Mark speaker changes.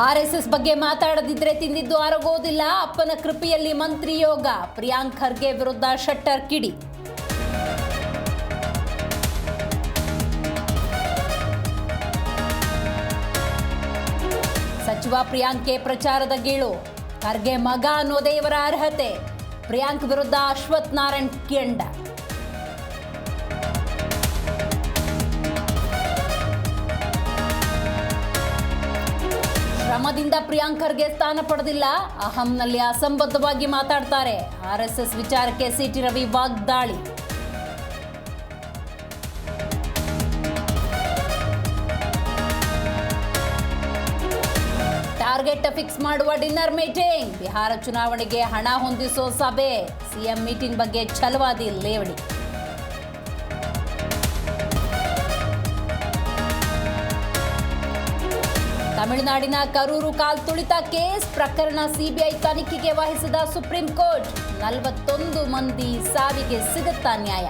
Speaker 1: RSS ಬಗ್ಗೆ ಮಾತಾಡದಿದ್ರೆ ತಿಂದಿದ್ದು ಆರೋಗೋದಿಲ್ಲ. ಅಪ್ಪನ ಕೃಪೆಯಲ್ಲಿ ಮಂತ್ರಿ ಯೋಗ. ಪ್ರಿಯಾಂಕ್ ಖರ್ಗೆ ವಿರುದ್ಧ ಶೆಟ್ಟರ್ ಕಿಡಿ. ಸಚಿವ ಪ್ರಿಯಾಂಕ್ಗೆ ಪ್ರಚಾರದ ಗೀಳು. ಖರ್ಗೆ ಮಗ ಅನ್ನೋದೇ ಇವರ ಅರ್ಹತೆ. ಪ್ರಿಯಾಂಕ್ ವಿರುದ್ಧ ಅಶ್ವಥ್ ನಾರಾಯಣ್ ಕೆಂಡ. ಶ್ರಮದಿಂದ ಪ್ರಿಯಾಂಕ್ ಖರ್ಗೆ ಸ್ಥಾನ ಪಡೆದಿಲ್ಲ. ಅಹಂನಲ್ಲಿ ಅಸಂಬದ್ಧವಾಗಿ ಮಾತಾಡ್ತಾರೆ. ಆರ್ಎಸ್ಎಸ್ ವಿಚಾರಕ್ಕೆ ಸಿಟಿ ರವಿ ವಾಗ್ದಾಳಿ. ಟಾರ್ಗೆಟ್ ಫಿಕ್ಸ್ ಮಾಡುವ ಡಿನ್ನರ್ ಮೀಟಿಂಗ್. ಬಿಹಾರ ಚುನಾವಣೆಗೆ ಹಣ ಹೊಂದಿಸೋ ಸಭೆ. ಸಿಎಂ ಮೀಟಿಂಗ್ ಬಗ್ಗೆ ಛಲವಾದಿ ಲೇವಡಿ. ತಮಿಳುನಾಡಿನ ಕರೂರು ಕಾಲ್ ತುಳಿತ ಕೇಸ್ ಪ್ರಕರಣ ಸಿಬಿಐ ತನಿಖೆಗೆ ವಹಿಸಿದ ಸುಪ್ರೀಂ ಕೋರ್ಟ್. 41 ಮಂದಿ ಸಾವಿಗೆ ಸಿಗುತ್ತಾ ನ್ಯಾಯ.